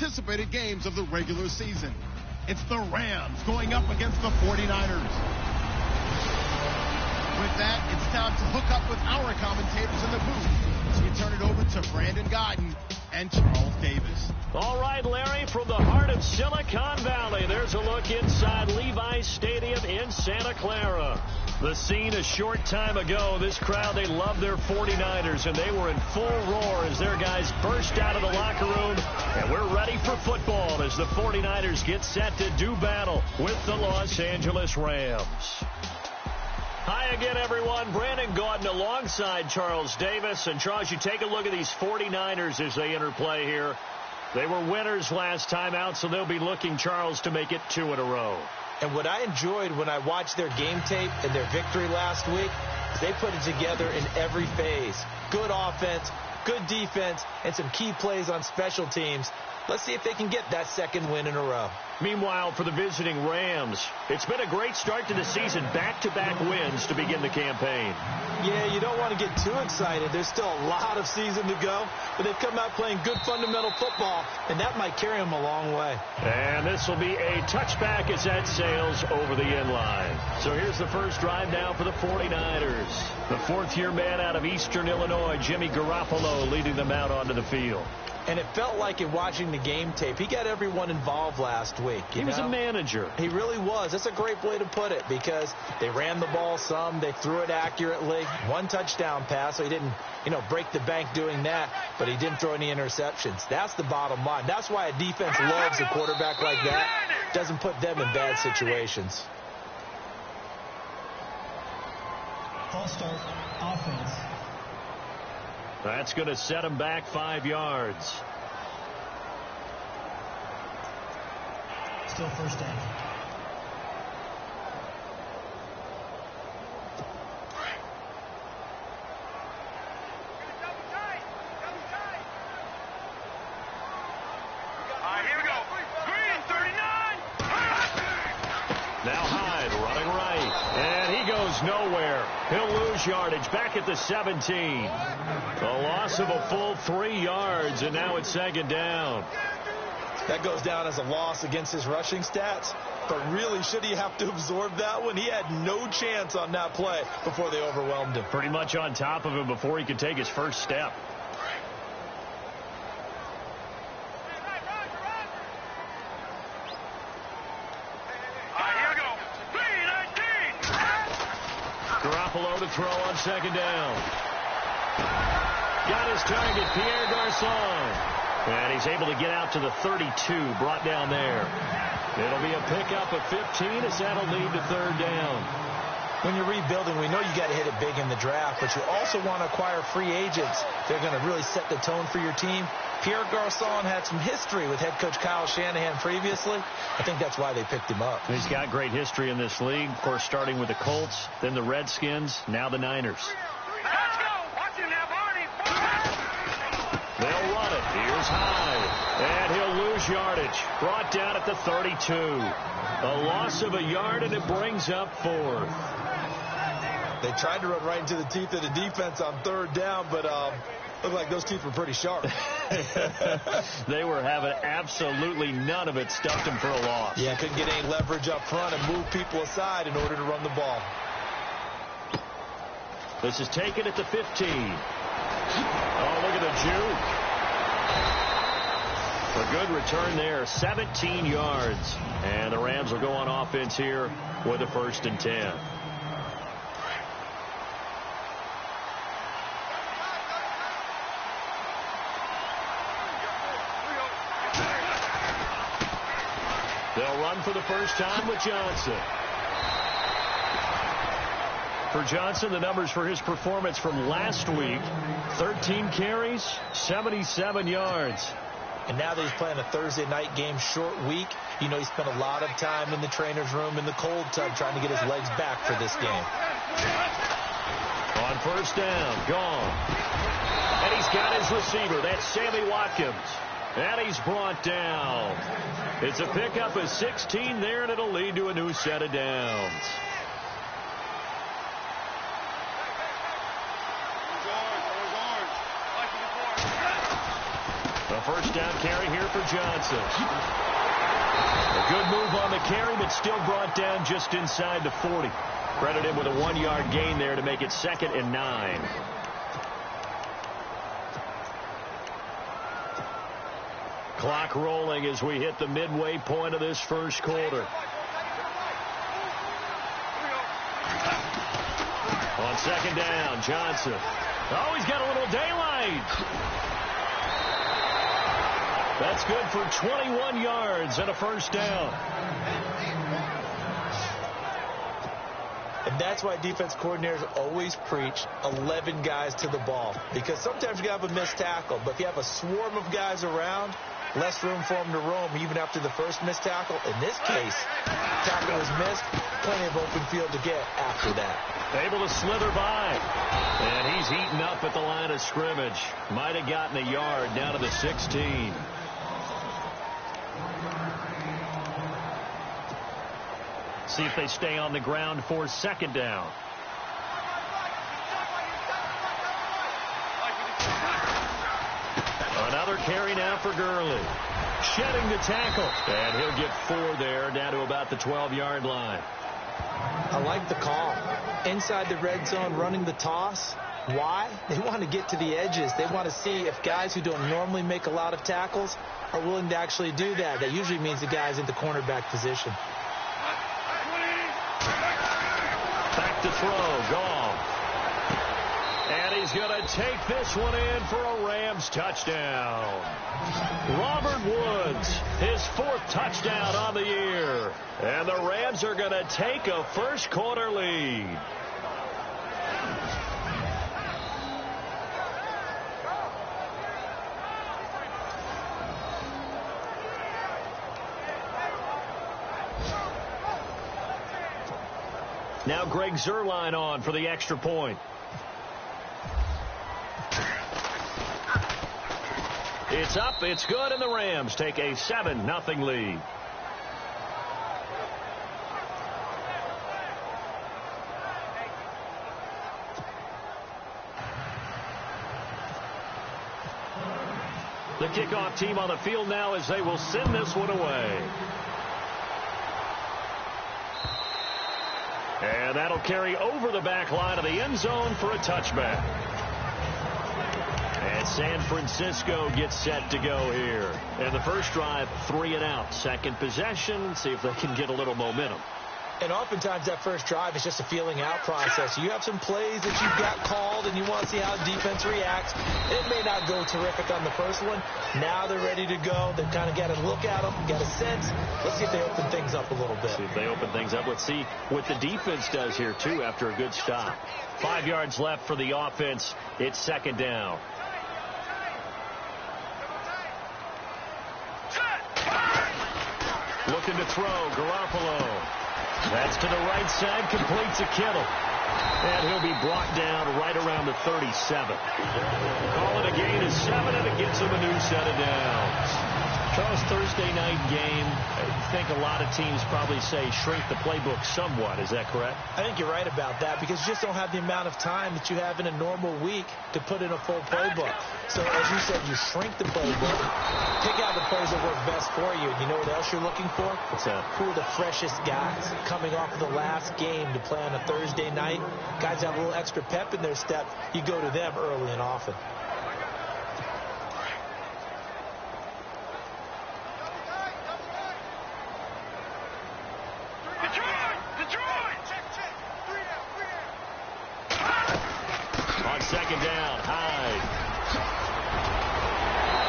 anticipated games of the regular season. It's the Rams going up against the 49ers. With that, it's time to hook up with our commentators in the booth. So we turn it over to Brandon Godden and Charles Davis. All right, Larry, from the heart of Silicon Valley, there's a look inside Levi's Stadium in Santa Clara. The scene a short time ago, this crowd, they love their 49ers, and they were in full roar as their guys burst out of the locker room. And we're ready for football as the 49ers get set to do battle with the Los Angeles Rams. Hi again, everyone. Brandon Gaudin alongside Charles Davis. And, Charles, you take a look at these 49ers as they interplay here. They were winners last time out, so they'll be looking, Charles, to make it 2 in a row. And what I enjoyed when I watched their game tape and their victory last week is they put it together in every phase. Good offense, good defense, and some key plays on special teams. Let's see if they can get that second win in a row. Meanwhile, for the visiting Rams, it's been a great start to the season. Back-to-back wins to begin the campaign. Yeah, you don't want to get too excited. There's still a lot of season to go, but they've come out playing good fundamental football, and that might carry them a long way. And this will be a touchback as that sails over the end line. So here's the first drive now for the 49ers. The fourth-year man out of Eastern Illinois, Jimmy Garoppolo, leading them out onto the field. And it felt like in watching the game tape, he got everyone involved last week. He was a manager. He really was. That's a great way to put it because they ran the ball some. They threw it accurately. 1 touchdown pass, so he didn't, break the bank doing that, but he didn't throw any interceptions. That's the bottom line. That's why a defense loves a quarterback like that. Doesn't put them in bad situations. False start, offense. That's going to set him back 5 yards. Still first down. Here we go. Green, 39. Now Hyde running right. And he goes nowhere. He'll lose yardage back at the 17. A loss of a full 3 yards, and now it's second down. That goes down as a loss against his rushing stats. But really, should he have to absorb that one? He had no chance on that play before they overwhelmed him. Pretty much on top of him before he could take his first step. Garoppolo to throw on second down. Got his target, Pierre Garçon. And he's able to get out to the 32, brought down there. It'll be a pickup of 15 as that'll lead to third down. When you're rebuilding, we know you got to hit it big in the draft, but you also want to acquire free agents. They're going to really set the tone for your team. Pierre Garçon had some history with head coach Kyle Shanahan previously. I think that's why they picked him up. He's got great history in this league. Of course, starting with the Colts, then the Redskins, now the Niners. Let's go. Watch him now, Barney. They'll run it. Here's Hyde. And he'll lose yardage. Brought down at the 32. A loss of a yard, and it brings up fourth. They tried to run right into the teeth of the defense on third down, but looked like those teeth were pretty sharp. They were having absolutely none of it. Stuffed them for a loss. Yeah, couldn't get any leverage up front and move people aside in order to run the ball. This is taken at the 15. Oh, look at the juke. A good return there, 17 yards. And the Rams will go on offense here with a 1st and 10. They'll run for the first time with Johnson. For Johnson, the numbers for his performance from last week, 13 carries, 77 yards. And now that he's playing a Thursday night game, short week, he spent a lot of time in the trainer's room in the cold tub trying to get his legs back for this game. On first down, gone. And he's got his receiver. That's Sammy Watkins. And he's brought down. It's a pickup of 16 there, and it'll lead to a new set of downs. A first First down carry here for Johnson. A good move on the carry, but still brought down just inside the 40. Credit him with a 1-yard gain there to make it 2nd and 9. Clock rolling as we hit the midway point of this first quarter. On 2nd down, Johnson. Oh, he's got a little daylight. That's good for 21 yards and a first down. And that's why defense coordinators always preach 11 guys to the ball. Because sometimes you have a missed tackle, but if you have a swarm of guys around, less room for them to roam even after the first missed tackle. In this case, tackle was missed, plenty of open field to get after that. Able to slither by. And he's eaten up at the line of scrimmage. Might have gotten a yard down to the 16. See if they stay on the ground for 2nd down. Another carry now for Gurley. Shedding the tackle. And he'll get 4 there, down to about the 12-yard line. I like the call. Inside the red zone, running the toss. Why? They want to get to the edges. They want to see if guys who don't normally make a lot of tackles are willing to actually do that. That usually means the guy's in the cornerback position. Back to throw. Gone. And he's going to take this one in for a Rams touchdown. Robert Woods, his 4th touchdown on the year. And the Rams are going to take a first quarter lead. Now Greg Zuerlein on for the extra point. It's up, it's good, and the Rams take a 7-0 lead. The kickoff team on the field now as they will send this one away. And that'll carry over the back line of the end zone for a touchback. And San Francisco gets set to go here. And the first drive, 3 and out. Second possession, see if they can get a little momentum. And oftentimes that first drive is just a feeling out process. You have some plays that you've got called and you want to see how defense reacts. It may not go terrific on the first one. Now they're ready to go. They've kind of got to look at them, got a sense. Let's see if they open things up a little bit. See if they open things up. Let's see what the defense does here, too, after a good stop. 5 yards left for the offense. It's 2nd down. Looking to throw, Garoppolo. That's to the right side, completes a Kittle. And he'll be brought down right around the 37. Call it a gain of 7, and it gets him a new set of downs. Charles, Thursday night game, I think a lot of teams probably say shrink the playbook somewhat. Is that correct? I think you're right about that because you just don't have the amount of time that you have in a normal week to put in a full playbook. So, as you said, you shrink the playbook, pick out the plays that work best for you. And you know what else you're looking for? What's that? Who are the freshest guys coming off of the last game to play on a Thursday night? Guys have a little extra pep in their step. You go to them early and often. Second down, Hyde.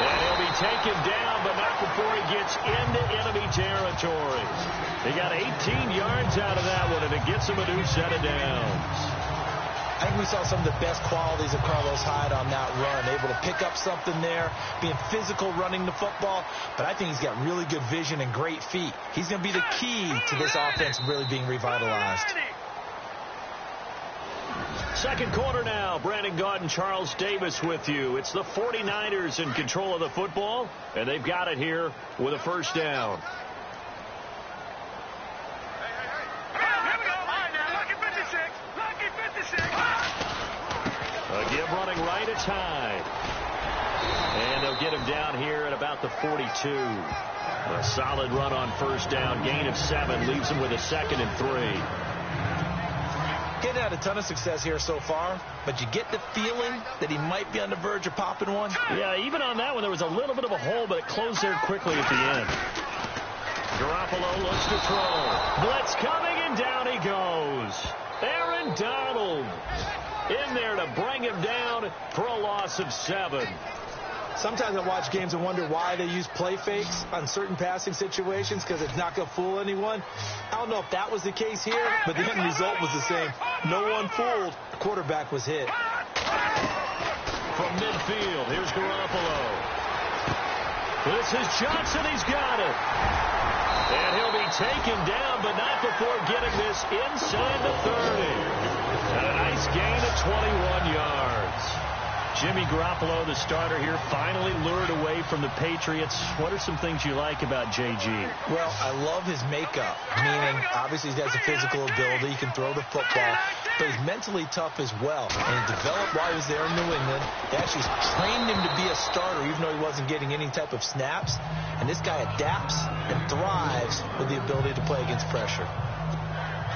And he'll be taken down, but not before he gets into enemy territory. He got 18 yards out of that one, and it gets him a new set of downs. I think we saw some of the best qualities of Carlos Hyde on that run. Able to pick up something there, being physical, running the football. But I think he's got really good vision and great feet. He's going to be the key to this offense really being revitalized. Second quarter now. Brandon Gaudin and Charles Davis with you. It's the 49ers in control of the football, and they've got it here with a first down. Again, running right, it's Hyde. And they'll get him down here at about the 42. A solid run on first down. Gain of 7 leaves him with a 2nd and 3. Getting had a ton of success here so far, but you get the feeling that he might be on the verge of popping one. Yeah, even on that one, there was a little bit of a hole, but it closed there quickly at the end. Garoppolo looks to throw. Blitz coming, and down he goes. Aaron Donald in there to bring him down for a loss of 7. Sometimes I watch games and wonder why they use play fakes on certain passing situations, because it's not going to fool anyone. I don't know if that was the case here, but the end result was the same. No one fooled. The quarterback was hit. From midfield, here's Garoppolo. This is Johnson. He's got it. And he'll be taken down, but not before getting this inside the 30. And a nice gain of 21 yards. Jimmy Garoppolo, the starter here, finally lured away from the Patriots. What are some things you like about JG? Well, I love his makeup, meaning obviously he has a physical ability. He can throw the football, but he's mentally tough as well. And he developed while he was there in New England. They actually trained him to be a starter, even though he wasn't getting any type of snaps. And this guy adapts and thrives with the ability to play against pressure.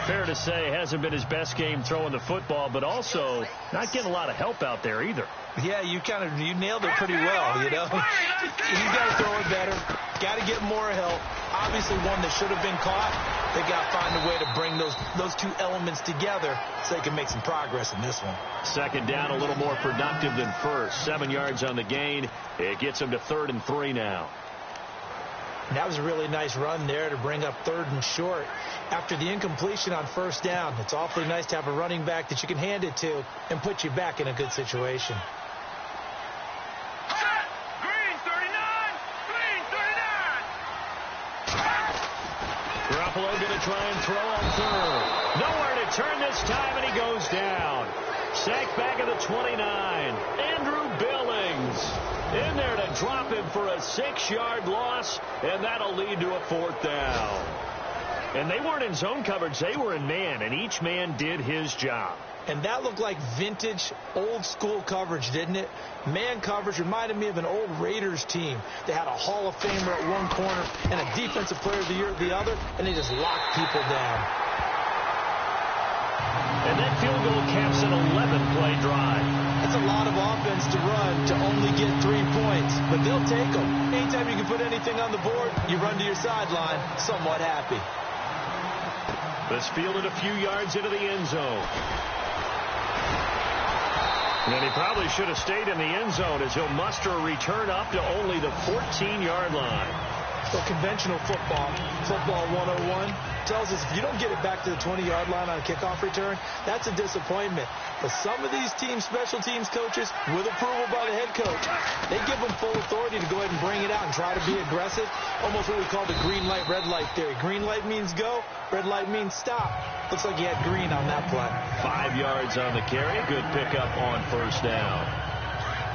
Fair to say, hasn't been his best game throwing the football, but also not getting a lot of help out there either. Yeah, you nailed it pretty well, you know. He's got to throw it better. Got to get more help. Obviously, one that should have been caught. They got to find a way to bring those two elements together so they can make some progress in this one. 2nd down, a little more productive than first. 7 yards on the gain. It gets him to 3rd and 3 now. And that was a really nice run there to bring up 3rd and short. After the incompletion on 1st down, it's awfully nice to have a running back that you can hand it to and put you back in a good situation. Green 39! Green 39! Garoppolo going to try and throw on 3rd. Nowhere to turn this time, and he goes down. Sacked back at the 29. Andrew Billings in there to drop him for a 6-yard loss, and that'll lead to a 4th down. And they weren't in zone coverage. They were in man, and each man did his job. And that looked like vintage, old-school coverage, didn't it? Man coverage reminded me of an old Raiders team. They had a Hall of Famer at one corner and a Defensive Player of the Year at the other, and they just locked people down. And that field goal caps an 11-play drive. It's a lot of offense to run to only get 3 points, but they'll take them. Anytime you can put anything on the board, you run to your sideline somewhat happy. This fielded a few yards into the end zone. And he probably should have stayed in the end zone as he'll muster a return up to only the 14-yard line. So conventional football 101, tells us if you don't get it back to the 20-yard line on a kickoff return, that's a disappointment. But some of these teams, special teams coaches, with approval by the head coach, they give them full authority to go ahead and bring it out and try to be aggressive. Almost what we call the green light, red light theory. Green light means go, red light means stop. Looks like he had green on that play. 5 yards on the carry. Good pickup on 1st down.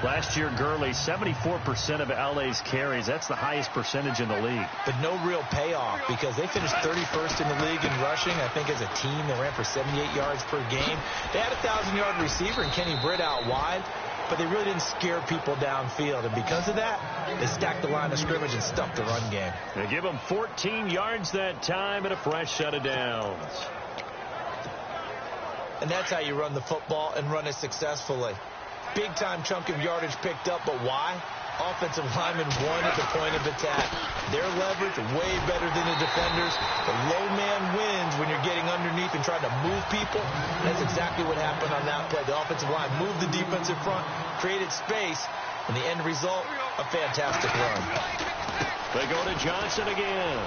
Last year, Gurley, 74% of LA's carries. That's the highest percentage in the league. But no real payoff because they finished 31st in the league in rushing. I think as a team, they ran for 78 yards per game. They had a 1,000-yard receiver in Kenny Britt out wide, but they really didn't scare people downfield. And because of that, they stacked the line of scrimmage and stuffed the run game. They give them 14 yards that time and a fresh set of downs. And that's how you run the football and run it successfully. Big-time chunk of yardage picked up, but why? Offensive linemen won at the point of attack. Their leverage way better than the defenders. The low man wins when you're getting underneath and trying to move people. That's exactly what happened on that play. The offensive line moved the defensive front, created space, and the end result, a fantastic run. They go to Johnson again.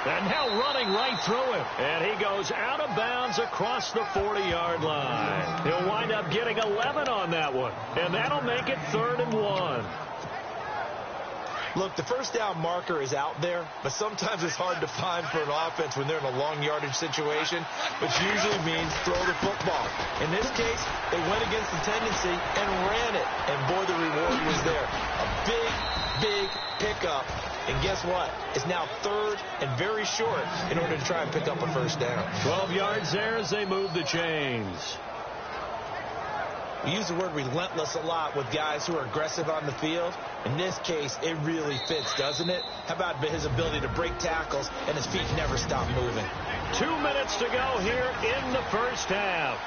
And now running right through him. And he goes out of bounds across the 40-yard line. He'll wind up getting 11 on that one. And that'll make it 3rd and 1. Look, the 1st down marker is out there, but sometimes it's hard to find for an offense when they're in a long yardage situation, which usually means throw the football. In this case, they went against the tendency and ran it. And boy, the reward was there. A big pickup. And guess what? It's now 3rd and very short in order to try and pick up a 1st down. 12 yards there as they move the chains. We use the word relentless a lot with guys who are aggressive on the field. In this case, it really fits, doesn't it? How about his ability to break tackles and his feet never stop moving? 2 minutes to go here in the first half.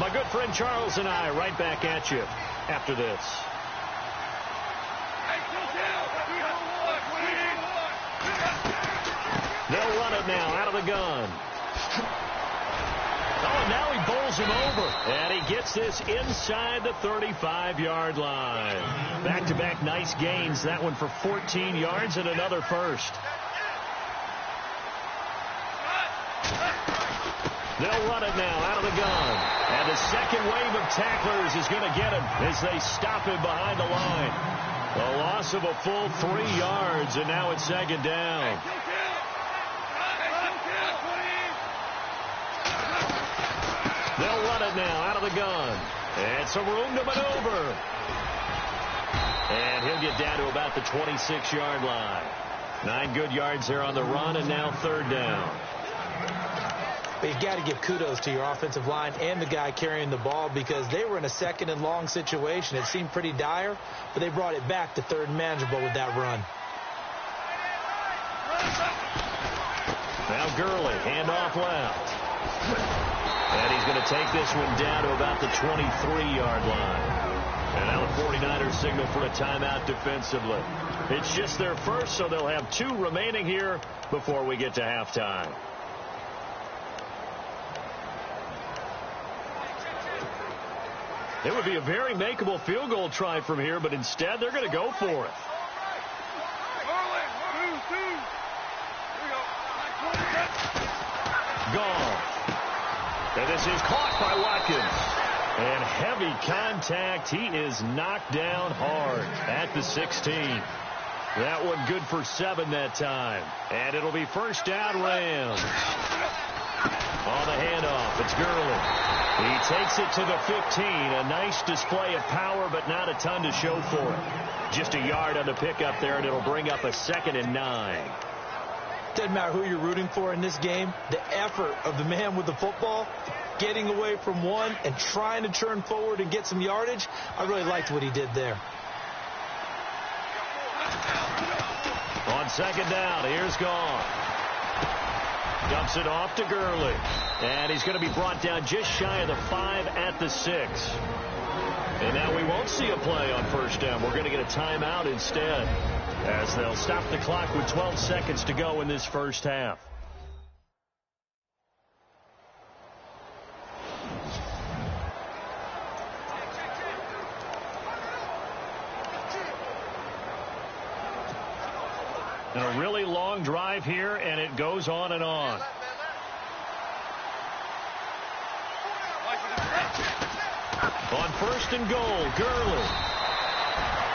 My good friend Charles and I right back at you after this. They'll run it now out of the gun. Oh, and now he bowls him over. And he gets this inside the 35-yard line. Back-to-back nice gains. That one for 14 yards and another first. They'll run it now out of the gun. And the second wave of tacklers is going to get him as they stop him behind the line. A loss of a full 3 yards, and now it's second down. They'll run it now out of the gun. And some room to maneuver. And he'll get down to about the 26-yard line. 9 good yards there on the run, and now third down. But you've got to give kudos to your offensive line and the guy carrying the ball because they were in a second and long situation. It seemed pretty dire, but they brought it back to third and manageable with that run. Now Gurley, handoff left. And he's going to take this one down to about the 23-yard line. And now the 49ers signal for a timeout defensively. It's just their first, so they'll have 2 remaining here before we get to halftime. It would be a very makeable field goal try from here, but instead they're going to go for it. Gone. And this is caught by Watkins. And heavy contact. He is knocked down hard at the 16. That one good for 7 that time. And it'll be first down Rams. On the handoff, it's Gurley. He takes it to the 15. A nice display of power, but not a ton to show for it. Just a yard on the pickup there, and it'll bring up a 2nd and 9. Doesn't matter who you're rooting for in this game. The effort of the man with the football, getting away from one and trying to turn forward and get some yardage, I really liked what he did there. On second down, here's Gone. Dumps it off to Gurley. And he's going to be brought down just shy of the 5 at the 6. And now we won't see a play on first down. We're going to get a timeout instead, as they'll stop the clock with 12 seconds to go in this first half. And a really long drive here, and it goes on and on. On first and goal, Gurley.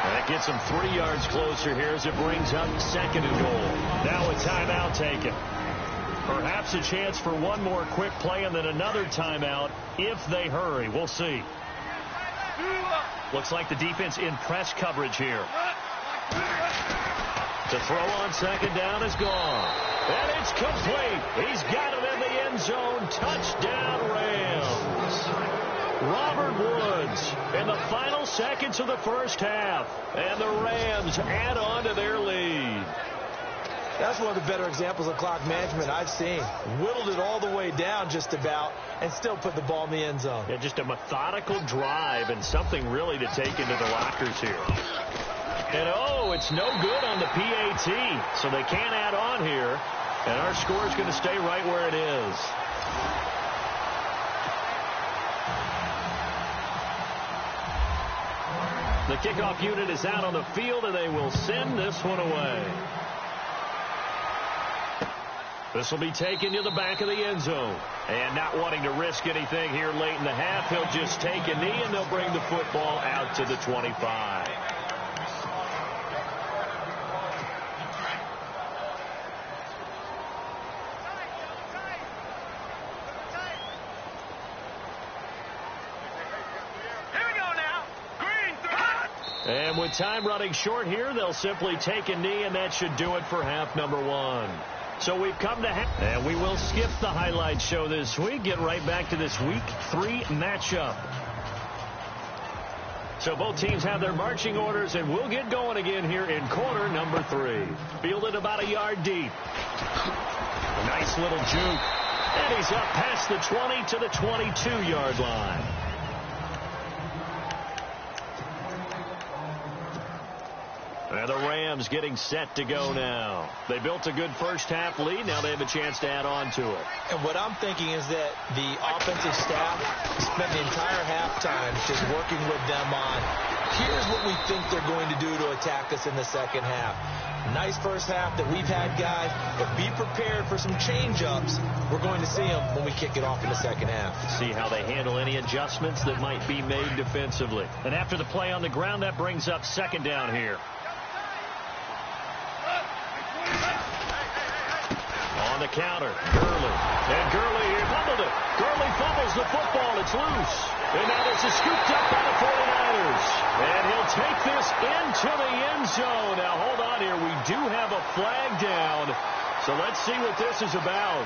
That gets him 3 yards closer here as it brings up 2nd and goal. Now a timeout taken. Perhaps a chance for one more quick play and then another timeout if they hurry. We'll see. Looks like the defense in press coverage here. To throw on second down is Gone. And it's complete. He's got it in the end zone. Touchdown, Rams. Robert Woods in the final seconds of the first half. And the Rams add on to their lead. That's one of the better examples of clock management I've seen. Whittled it all the way down just about and still put the ball in the end zone. Yeah, just a methodical drive and something really to take into the lockers here. And, oh, it's no good on the PAT, so they can't add on here. And our score is going to stay right where it is. The kickoff unit is out on the field, and they will send this one away. This will be taken to the back of the end zone. And not wanting to risk anything here late in the half, he'll just take a knee, and they'll bring the football out to the 25. And with time running short here, they'll simply take a knee, and that should do it for half number 1. So we've come to half, and we will skip the highlight show this week. Get right back to this week 3 matchup. So both teams have their marching orders, and we'll get going again here in quarter number 3. Fielded about a yard deep. A nice little juke. And he's up past the 20 to the 22-yard line. And the Rams getting set to go now. They built a good first-half lead. Now they have a chance to add on to it. And what I'm thinking is that the offensive staff spent the entire halftime just working with them on, here's what we think they're going to do to attack us in the second half. Nice first half that we've had, guys, but be prepared for some change-ups. We're going to see them when we kick it off in the second half. See how they handle any adjustments that might be made defensively. And after the play on the ground, that brings up second down here. On the counter, Gurley. And Gurley here fumbled it. Gurley fumbles the football. It's loose. And now this is scooped up by the 49ers. And he'll take this into the end zone. Now, hold on here. We do have a flag down. So let's see what this is about.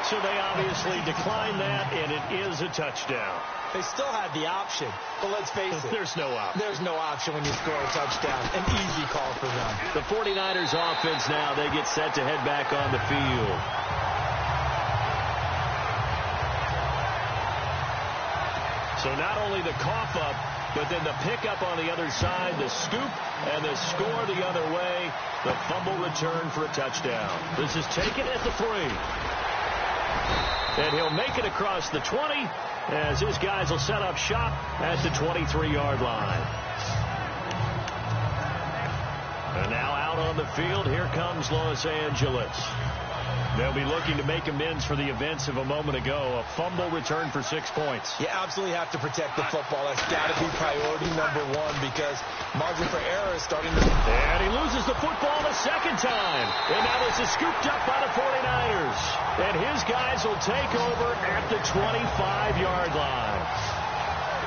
So they obviously declined that, and it is a touchdown. They still had the option, but let's face it. There's no option. There's no option when you score a touchdown. An easy call for them. The 49ers offense now, they get set to head back on the field. So not only the cough up, but then the pickup on the other side, the scoop, and the score the other way. The fumble return for a touchdown. This is taken at the 3. And he'll make it across the 20 as his guys will set up shop at the 23-yard line. And now out on the field, here comes Los Angeles. They'll be looking to make amends for the events of a moment ago. A fumble return for 6 points. You absolutely have to protect the football. That's got to be priority number 1 because margin for error is starting to... And he loses the football a second time. And now this is scooped up by the 49ers. And his guys will take over at the 25-yard line.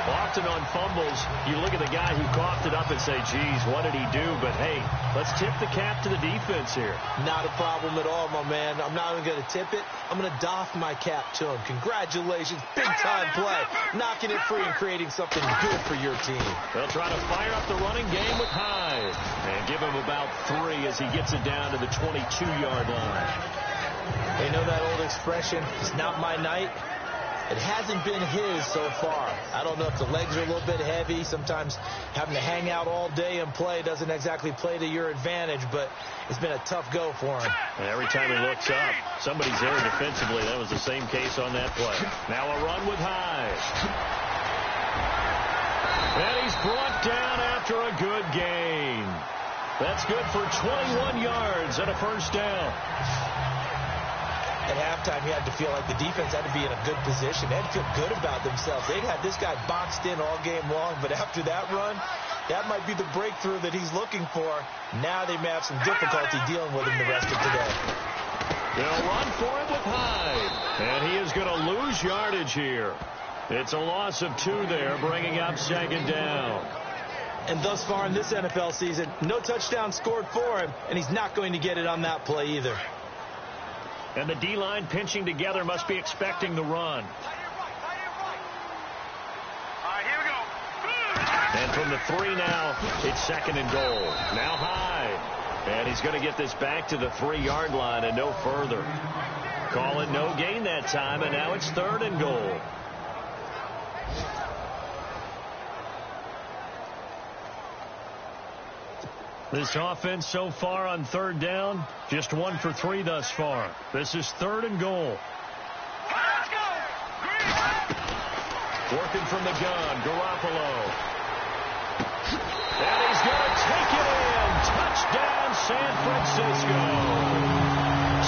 Often on fumbles, you look at the guy who coughed it up and say, geez, what did he do? But, hey, let's tip the cap to the defense here. Not a problem at all, my man. I'm not even going to tip it. I'm going to doff my cap to him. Congratulations. Big-time play. Knocking it free and creating something good for your team. They'll try to fire up the running game with Hyde. And give him about 3 as he gets it down to the 22-yard line. They know that old expression, it's not my night. It hasn't been his so far. I don't know if the legs are a little bit heavy. Sometimes having to hang out all day and play doesn't exactly play to your advantage, but it's been a tough go for him. And every time he looks up, somebody's there defensively. That was the same case on that play. Now a run with Hyde. And he's brought down after a good gain. That's good for 21 yards and a first down. At halftime, you had to feel like the defense had to be in a good position. They had to feel good about themselves. They'd had this guy boxed in all game long, but after that run, that might be the breakthrough that he's looking for. Now they may have some difficulty dealing with him the rest of today. They'll run for it with Hyde, and he is going to lose yardage here. It's a loss of 2 there, bringing up second down. And thus far in this NFL season, no touchdown scored for him, and he's not going to get it on that play either. And the D-line pinching together must be expecting the run. All right, here we go. And from the 3 now, it's second and goal. Now Hyde. And he's going to get this back to the 3-yard line and no further. Call it no gain that time, and now it's third and goal. This offense so far on third down, just 1 for 3 thus far. This is third and goal. Let's go. Working from the gun, Garoppolo. And he's going to take it in. Touchdown, San Francisco.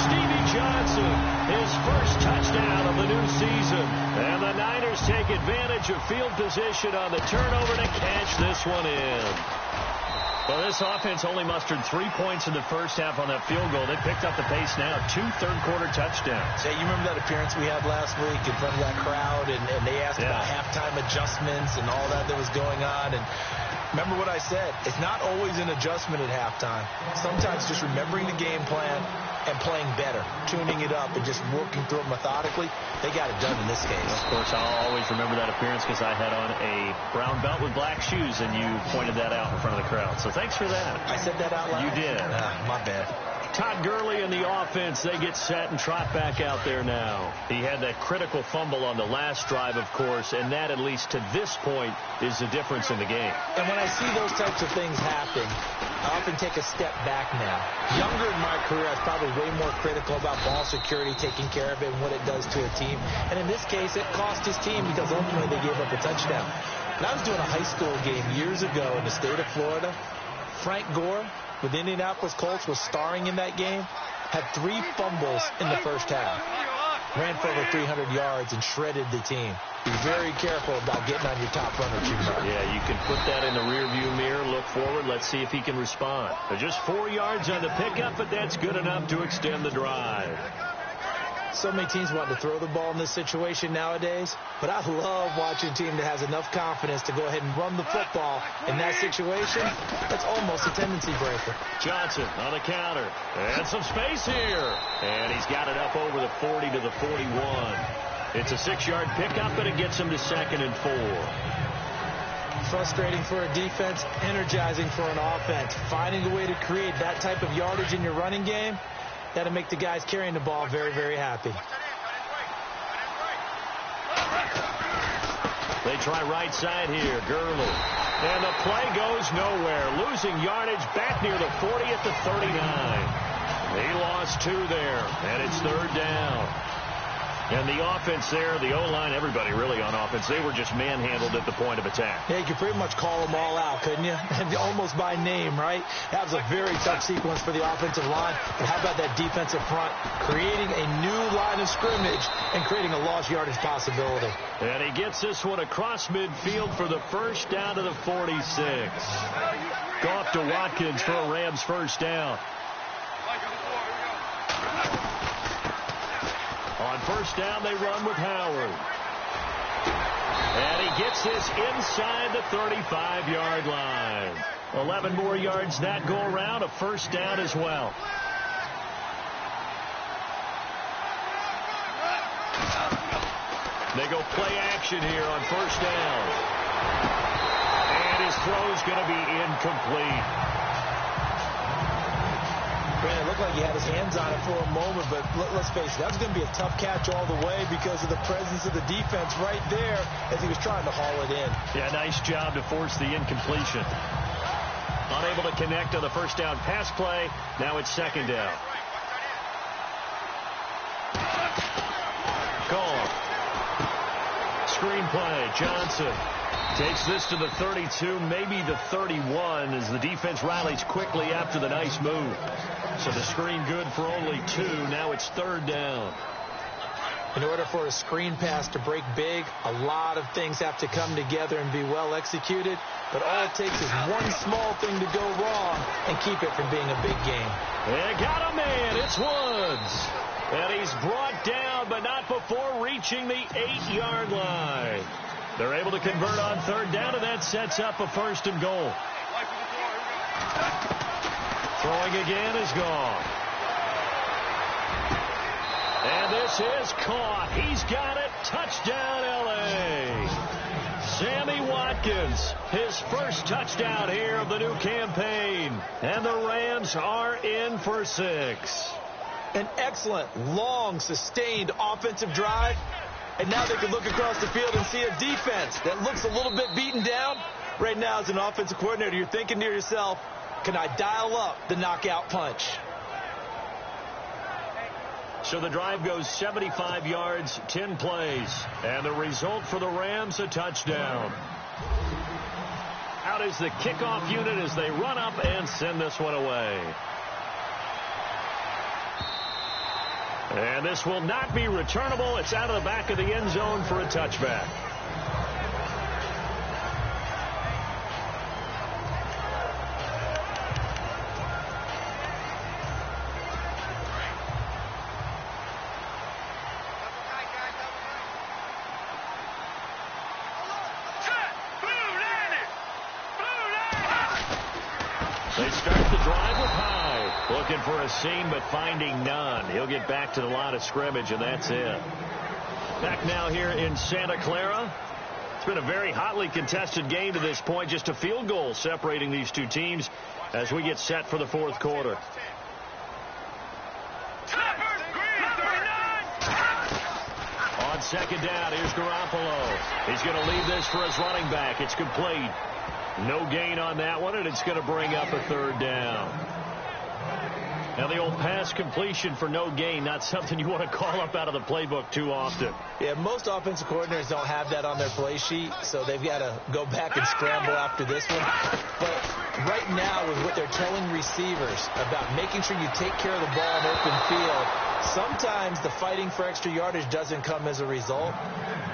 Stevie Johnson, his first touchdown of the new season. And the Niners take advantage of field position on the turnover to catch this one in. Well, this offense only mustered 3 points in the first half on that field goal. They picked up the pace now. 2 third-quarter touchdowns. Hey, you remember that appearance we had last week in front of that crowd, and they asked about halftime adjustments and all that was going on. And remember what I said. It's not always an adjustment at halftime. Sometimes just remembering the game plan and playing better, tuning it up and just working through it methodically. They got it done in this case. Of course, I'll always remember that appearance because I had on a brown belt with black shoes, and you pointed that out in front of the crowd. So thanks for that. I said that out loud? You did. My bad. Todd Gurley and the offense, they get set and trot back out there now. He had that critical fumble on the last drive, of course, and that, at least to this point, is the difference in the game. And when I see those types of things happen, I often take a step back now. Younger in my career, I was probably way more critical about ball security, taking care of it, and what it does to a team. And in this case, it cost his team because ultimately they gave up a touchdown. When I was doing a high school game years ago in the state of Florida, Frank Gore with the Indianapolis Colts was starring in that game, had 3 fumbles in the first half. Ran for over 300 yards and shredded the team. Be very careful about getting on your top runner too much. Yeah, you can put that in the rearview mirror, look forward, let's see if he can respond. They're just 4 yards on the pickup, but that's good enough to extend the drive. So many teams want to throw the ball in this situation nowadays, but I love watching a team that has enough confidence to go ahead and run the football in that situation. That's almost a tendency breaker. Johnson on the counter. And some space here. And he's got it up over the 40 to the 41. It's a 6-yard pickup, but it gets him to 2nd and 4. Frustrating for a defense, energizing for an offense. Finding a way to create that type of yardage in your running game, that'll make the guys carrying the ball very, very happy. They try right side here. Gurley. And the play goes nowhere. Losing yardage back near the 40 at the 39. He lost 2 there, and it's 3rd down. And the offense there, the O-line, everybody really on offense, they were just manhandled at the point of attack. Yeah, you could pretty much call them all out, couldn't you? Almost by name, right? That was a very tough sequence for the offensive line. But how about that defensive front creating a new line of scrimmage and creating a lost yardage possibility? And he gets this one across midfield for the first down to the 46. Goff to Watkins for a Rams first down. On first down, they run with Howard. And he gets this inside the 35-yard line. 11 more yards that go around, a first down as well. They go play action here on first down. And his throw's going to be incomplete. Brandon, it looked like he had his hands on it for a moment, but let's face it, that was going to be a tough catch all the way because of the presence of the defense right there as he was trying to haul it in. Yeah, nice job to force the incompletion. Unable to connect on the first down pass play. Now it's 2nd down. Gone. Screen play. Johnson takes this to the 32, maybe the 31, as the defense rallies quickly after the nice move. So the screen good for only 2. Now it's 3rd down. In order for a screen pass to break big, a lot of things have to come together and be well executed. But all it takes is one small thing to go wrong and keep it from being a big game. They got a man. It's Woods. And he's brought down, but not before reaching the 8-yard line. They're able to convert on 3rd down, and that sets up a 1st and goal. Throwing again is gone. And this is caught. He's got it. Touchdown, L.A. Sammy Watkins, his first touchdown here of the new campaign. And the Rams are in for 6. An excellent, long, sustained offensive drive. And now they can look across the field and see a defense that looks a little bit beaten down. Right now, as an offensive coordinator, you're thinking to yourself, can I dial up the knockout punch? So the drive goes 75 yards, 10 plays. And the result for the Rams, a touchdown. Out is the kickoff unit as they run up and send this one away. And this will not be returnable. It's out of the back of the end zone for a touchback. They start the drive with Hyde. Looking for a seam, but finding none. He'll get back to the line of scrimmage, and that's it. Back now here in Santa Clara. It's been a very hotly contested game to this point. Just a field goal separating these two teams as we get set for the fourth quarter. On second down, here's Garoppolo. He's going to leave this for his running back. It's complete. No gain on that one, and it's going to bring up a third down. Now, the old pass completion for no gain, not something you want to call up out of the playbook too often. Yeah, most offensive coordinators don't have that on their play sheet, so they've got to go back and scramble after this one. But right now, with what they're telling receivers about making sure you take care of the ball in open field, sometimes the fighting for extra yardage doesn't come as a result.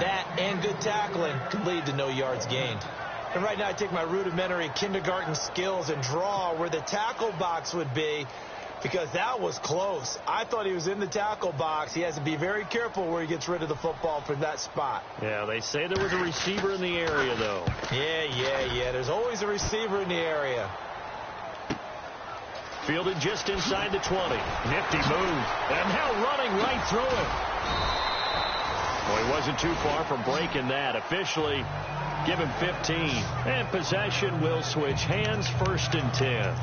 That and good tackling can lead to no yards gained. And right now, I take my rudimentary kindergarten skills and draw where the tackle box would be, because that was close. I thought he was in the tackle box. He has to be very careful where he gets rid of the football from that spot. Yeah, they say there was a receiver in the area, though. Yeah. There's always a receiver in the area. Fielded just inside the 20. Nifty move. And now running right through it. Well, he wasn't too far from breaking that. Officially, give him 15. And possession will switch hands, 1st and 10.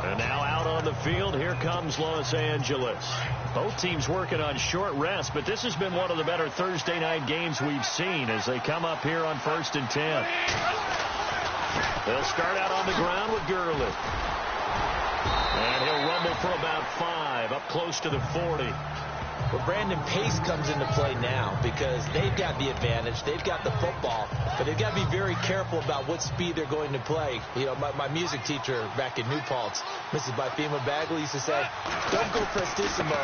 And now out on the field, here comes Los Angeles. Both teams working on short rest, but this has been one of the better Thursday night games we've seen as they come up here on 1st and 10. They'll start out on the ground with Gurley. And he'll rumble for about 5, up close to the 40. Well, Brandon, pace comes into play now because they've got the advantage. They've got the football, but they've got to be very careful about what speed they're going to play. You know, my music teacher back in New Paltz, Mrs. Bifema Bagley, used to say, don't go prestissimo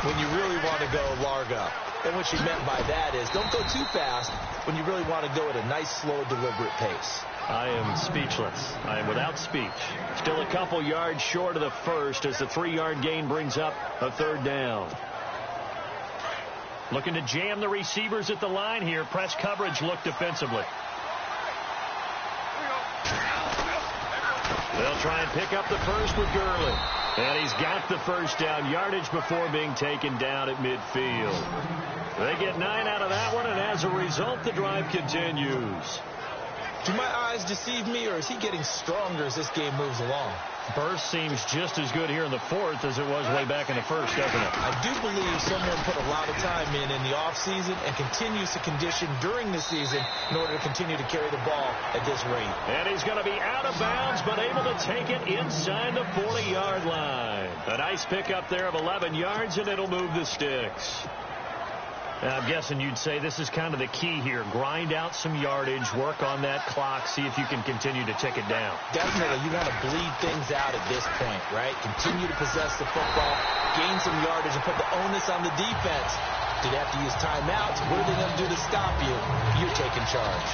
when you really want to go largo. And what she meant by that is don't go too fast when you really want to go at a nice, slow, deliberate pace. I am speechless. I am without speech. Still a couple yards short of the first as the 3-yard gain brings up a third down. Looking to jam the receivers at the line here. Press coverage look defensively. They'll try and pick up the first with Gurley. And he's got the first down yardage before being taken down at midfield. They get 9 out of that one, and as a result, the drive continues. Do my eyes deceive me, or is he getting stronger as this game moves along? Burst seems just as good here in the fourth as it was way back in the first, doesn't it? I do believe someone put a lot of time in the offseason and continues to condition during the season in order to continue to carry the ball at this rate. And he's going to be out of bounds, but able to take it inside the 40-yard line. A nice pickup there of 11 yards, and it'll move the sticks. I'm guessing you'd say this is kind of the key here. Grind out some yardage, work on that clock, see if you can continue to tick it down. Definitely. You want to bleed things out at this point, right? Continue to possess the football, gain some yardage, and put the onus on the defense. Do they have to use timeouts? What are they going to do to stop you? You're taking charge.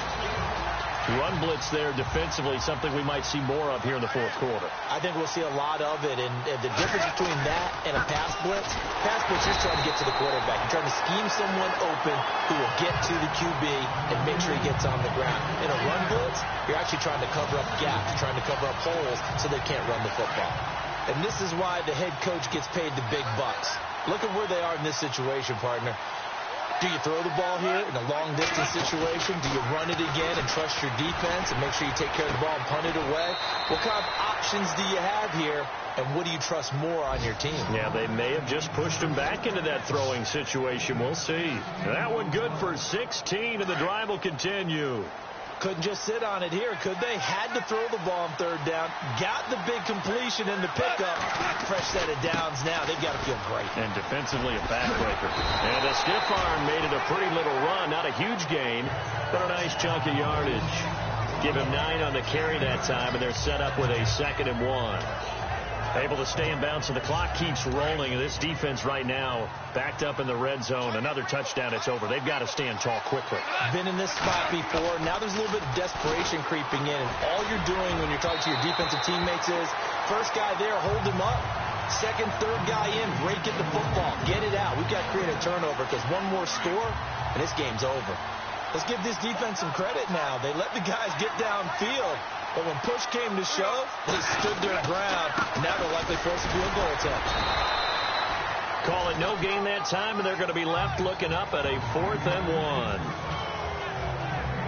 Run blitz there defensively, something we might see more of here in the fourth quarter. I think we'll see a lot of it, and the difference between that and a pass blitz is trying to get to the quarterback. You're trying to scheme someone open who will get to the QB and make sure he gets on the ground. In a run blitz, you're actually trying to cover up gaps, trying to cover up holes so they can't run the football. And this is why the head coach gets paid the big bucks. Look at where they are in this situation, partner. Do you throw the ball here in a long-distance situation? Do you run it again and trust your defense and make sure you take care of the ball and punt it away? What kind of options do you have here, and what do you trust more on your team? Yeah, they may have just pushed him back into that throwing situation. We'll see. That one good for 16, and the drive will continue. Couldn't just sit on it here, could they? Had to throw the ball on third down. Got the big completion in the pickup. Fresh set of downs now. They've got to feel great. And defensively, a backbreaker. And a stiff arm made it a pretty little run. Not a huge gain, but a nice chunk of yardage. Give him 9 on the carry that time, and they're set up with a 2nd and 1. Able to stay in bounds, so the clock keeps rolling. And this defense right now backed up in the red zone. Another touchdown, it's over. They've got to stand tall quickly. Been in this spot before. Now there's a little bit of desperation creeping in. And all you're doing when you're talking to your defensive teammates is, first guy there, hold him up. Second, third guy in, break at the football. Get it out. We've got to create a turnover because one more score, and this game's over. Let's give this defense some credit now. They let the guys get downfield, but when push came to shove, they stood their ground. Now they're likely forced to field goal attempt. Call it no gain that time, and they're going to be left looking up at a 4th and 1.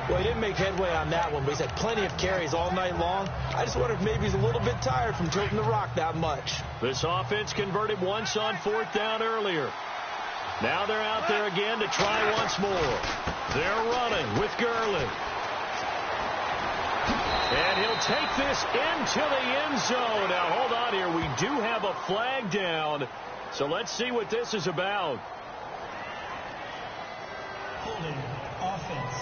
Well, he didn't make headway on that one, but he's had plenty of carries all night long. I just wonder if maybe he's a little bit tired from tilting the rock that much. This offense converted once on 4th down earlier. Now they're out there again to try once more. They're running with Gurley. And he'll take this into the end zone. Now, hold on here. We do have a flag down. So let's see what this is about. Holding offense.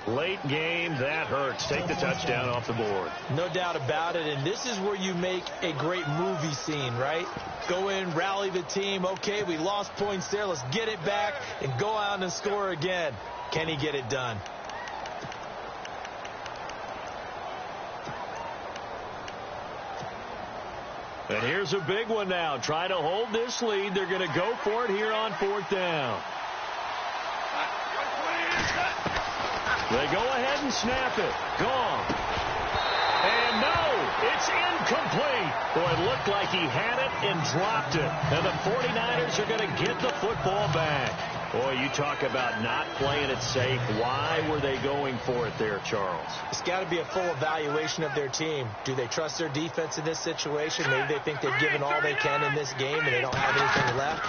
Late game, that hurts. Take the touchdown off the board. No doubt about it, and this is where you make a great movie scene, right? Go in, rally the team. Okay, we lost points there. Let's get it back and go out and score again. Can he get it done? And here's a big one now. Try to hold this lead. They're going to go for it here on 4th down. They go ahead and snap it. Gone. And no, it's incomplete. Boy, it looked like he had it and dropped it. And the 49ers are going to get the football back. Boy, you talk about not playing it safe. Why were they going for it there, Charles? It's got to be a full evaluation of their team. Do they trust their defense in this situation? Maybe they think they've given all they can in this game and they don't have anything left.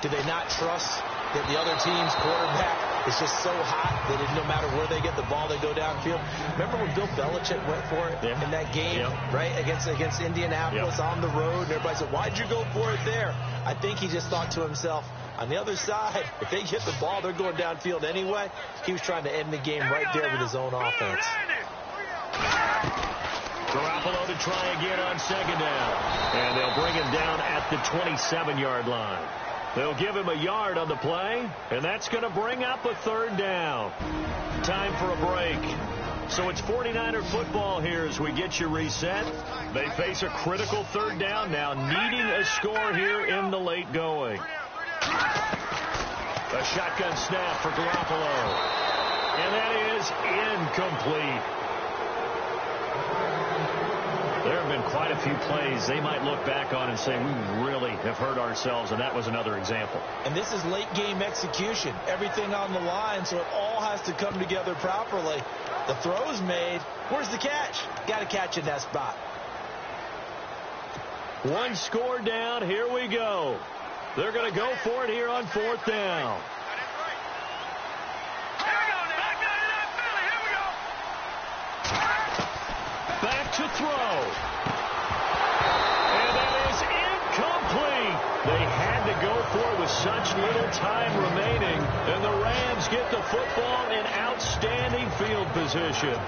Do they not trust that the other team's quarterback is just so hot that no matter where they get the ball, they go downfield? Remember when Bill Belichick went for it in that game, right, against Indianapolis on the road? And everybody said, why'd you go for it there? I think he just thought to himself, on the other side, if they get the ball, they're going downfield anyway. He was trying to end the game right there with his own offense. Garoppolo to try again on 2nd down. And they'll bring him down at the 27-yard line. They'll give him a yard on the play, and that's going to bring up a 3rd down. Time for a break. So it's 49er football here as we get you reset. They face a critical 3rd down now, needing a score here in the late going. A shotgun snap for Garoppolo. And that is incomplete. There have been quite a few plays they might look back on and say, we really have hurt ourselves, and that was another example. And this is late game execution. Everything on the line, so it all has to come together properly. The throw's made. Where's the catch? Got to catch in that spot. One score down. Here we go. They're going to go for it here on 4th down. Back to throw. And that is incomplete. They had to go for it with such little time remaining. And the Rams get the football in outstanding field position.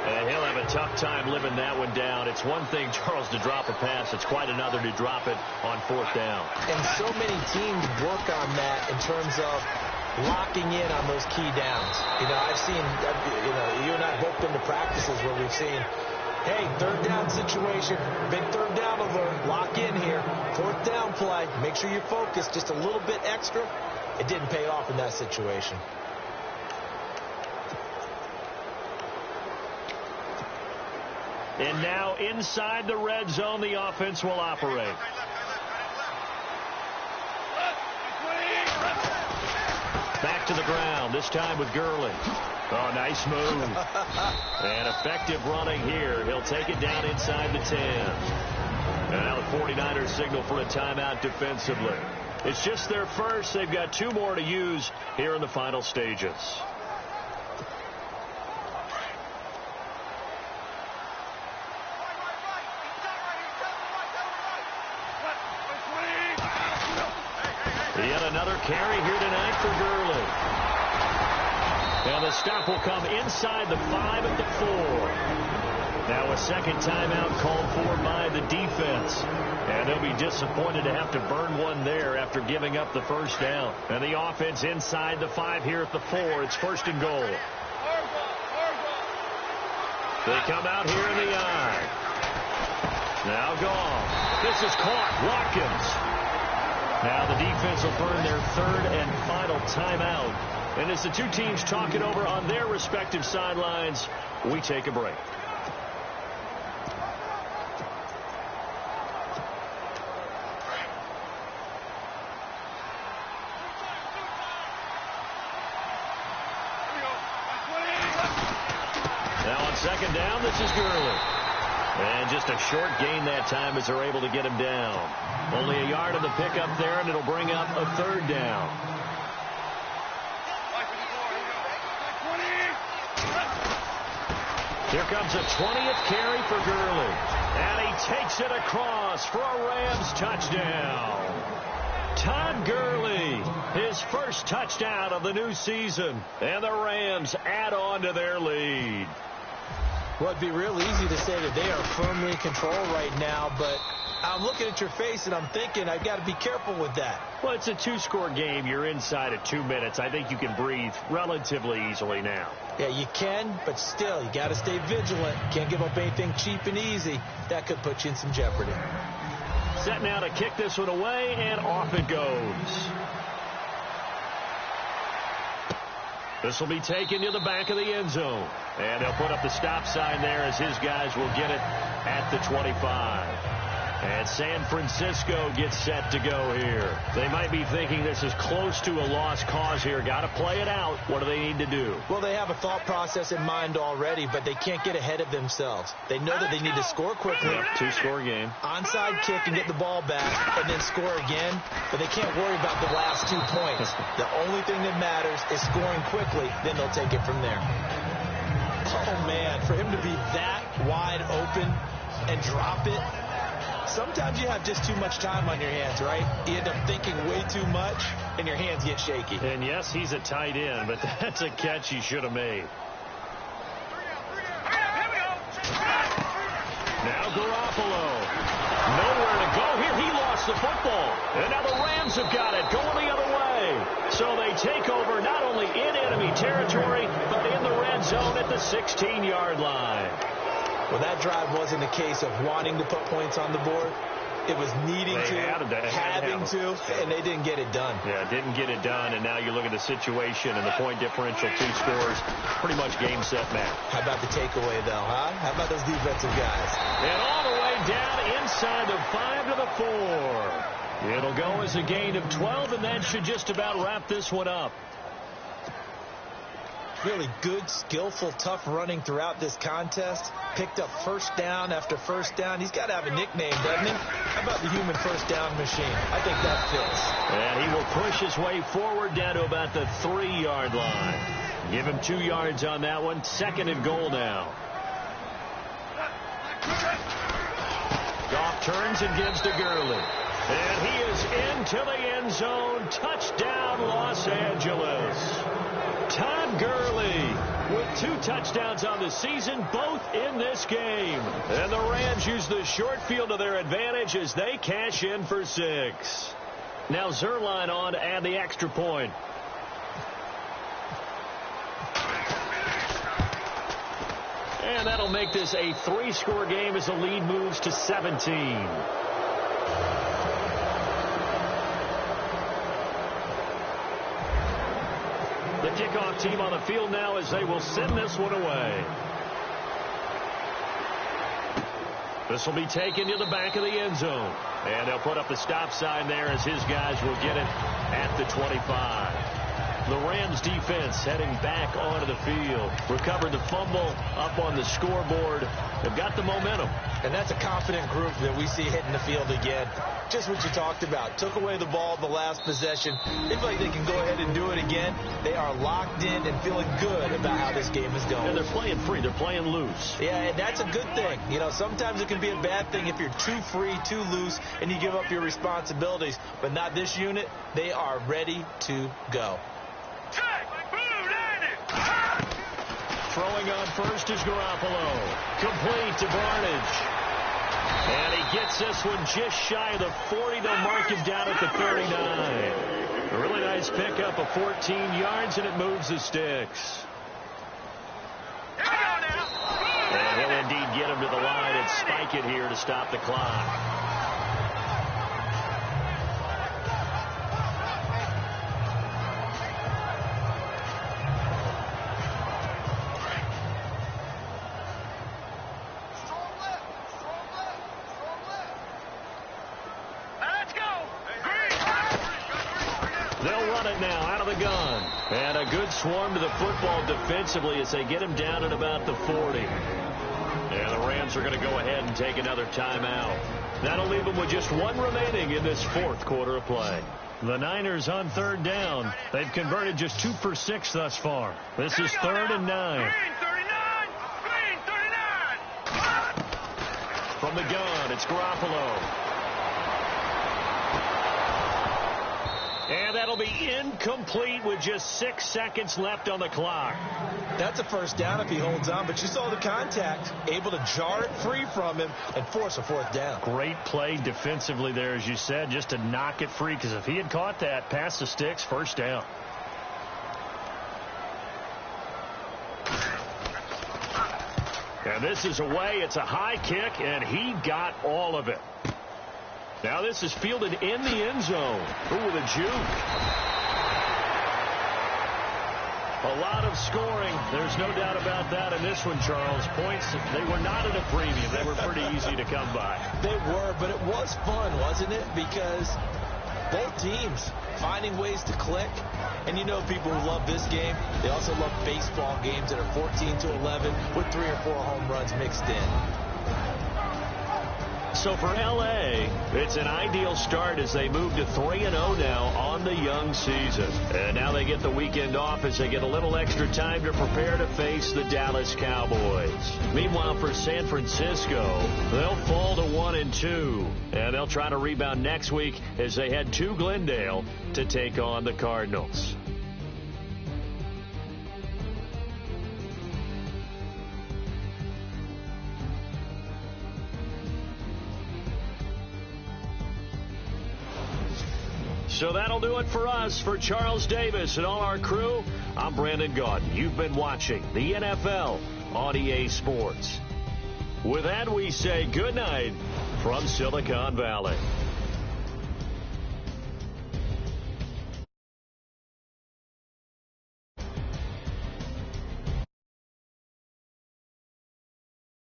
And he'll have a tough time living that one down. It's one thing, Charles, to drop a pass. It's quite another to drop it on 4th down. And so many teams work on that in terms of locking in on those key downs. You know, I've seen, you and I have both been to practices where we've seen, hey, 3rd down situation, big 3rd down alert, lock in here, 4th down play, make sure you're focused just a little bit extra. It didn't pay off in that situation. And now inside the red zone, the offense will operate. Back to the ground, this time with Gurley. Oh, nice move. And effective running here. He'll take it down inside the 10. And now the 49ers signal for a timeout defensively. It's just their first. They've got 2 more to use here in the final stages. Yet another carry here tonight for Gurley. And the stop will come inside the 5 at the 4. Now a second timeout called for by the defense. And they'll be disappointed to have to burn one there after giving up the 1st down. And the offense inside the 5 here at the 4. It's 1st and goal. They come out here in the eye. Now gone. This is caught. Watkins. Now the defense will burn their third and final timeout. And as the two teams talk it over on their respective sidelines, we take a break. Now on second down, this is Gurley. And just a short gain that time as they're able to get him down. Only a yard of the pickup there, and it'll bring up a third down. Here comes a 20th carry for Gurley. And he takes it across for a Rams touchdown. Todd Gurley, his first touchdown of the new season. And the Rams add on to their lead. Well, it'd be real easy to say that they are firmly in control right now, but I'm looking at your face and I'm thinking I've got to be careful with that. Well, it's a two-score game. You're inside of 2 minutes. I think you can breathe relatively easily now. Yeah, you can, but still, you got to stay vigilant. Can't give up anything cheap and easy. That could put you in some jeopardy. Set now to kick this one away, and off it goes. This will be taken to the back of the end zone. And they'll put up the stop sign there as his guys will get it at the 25. And San Francisco gets set to go here. They might be thinking this is close to a lost cause here. Got to play it out. What do they need to do? Well, they have a thought process in mind already, but they can't get ahead of themselves. They know that they need to score quickly. Yep, two-score game. Onside kick and get the ball back and then score again, but they can't worry about the last 2 points. The only thing that matters is scoring quickly, then they'll take it from there. Oh, man, for him to be that wide open and drop it, sometimes you have just too much time on your hands, right? You end up thinking way too much, and your hands get shaky. And, yes, he's a tight end, but that's a catch he should have made. Now Garoppolo. Nowhere to go here. He lost the football. And now the Rams have got it going the other way. So they take over not only in enemy territory, but in the red zone at the 16-yard line. Well, that drive wasn't a case of wanting to put points on the board. It was needing to, having to, and they didn't get it done. Yeah, didn't get it done, and now you look at the situation and the point differential, 2 scores, pretty much game, set, match. How about the takeaway, though, huh? How about those defensive guys? And all the way down inside the 5 to the 4. It'll go as a gain of 12, and that should just about wrap this one up. Really good, skillful, tough running throughout this contest. Picked up first down after first down. He's got to have a nickname, doesn't he? How about the human first down machine? I think that fits. And he will push his way forward down to about the 3-yard line. Give him 2 yards on that one. 2nd and goal now. Goff turns and gives to Gurley. And he is into the end zone. Touchdown, Los Angeles. Todd Gurley with 2 touchdowns on the season, both in this game. And the Rams use the short field to their advantage as they cash in for 6. Now Zerline on to add the extra point. And that'll make this a 3-score game as the lead moves to 17. The kickoff team on the field now as they will send this one away. This will be taken to the back of the end zone. And they'll put up the stop sign there as his guys will get it at the 25. The Rams defense heading back onto the field. Recovered the fumble up on the scoreboard. They've got the momentum. And that's a confident group that we see hitting the field again. Just what you talked about. Took away the ball the last possession. They feel like they can go ahead and do it again. They are locked in and feeling good about how this game is going. And they're playing free. They're playing loose. Yeah, and that's a good thing. You know, sometimes it can be a bad thing if you're too free, too loose, and you give up your responsibilities. But not this unit. They are ready to go. Throwing on first is Garoppolo. Complete to Barnage. And he gets this one just shy of the 40. They'll mark him down at the 39. A really nice pickup of 14 yards, and it moves the sticks. And he'll indeed get him to the line and spike it here to stop the clock. on it now, out of the gun. And a good swarm to the football defensively as they get him down at about the 40. And the Rams are going to go ahead and take another timeout. That'll leave them with just one remaining in this fourth quarter of play. The Niners on third down. They've converted just 2 for 6 thus far. This is 3rd and 9. Green 39. Green 39. From the gun, it's Garoppolo. And that'll be incomplete with just 6 seconds left on the clock. That's a first down if he holds on, but you saw the contact, able to jar it free from him and force a 4th down. Great play defensively there, as you said, just to knock it free, because if he had caught that, past the sticks, first down. And this is away. It's a high kick, and he got all of it. Now this is fielded in the end zone. Ooh, with a juke. A lot of scoring. There's no doubt about that in this one, Charles. Points, they were not at a premium. They were pretty easy to come by. They were, but it was fun, wasn't it? Because both teams finding ways to click. And you know people who love this game, they also love baseball games that are 14-11 with 3 or 4 home runs mixed in. So for L.A., it's an ideal start as they move to 3-0 now on the young season. And now they get the weekend off as they get a little extra time to prepare to face the Dallas Cowboys. Meanwhile, for San Francisco, they'll fall to 1-2. And they'll try to rebound next week as they head to Glendale to take on the Cardinals. So that'll do it for us. For Charles Davis and all our crew, I'm Brandon Gaudin. You've been watching the NFL on EA Sports. With that, we say good night from Silicon Valley.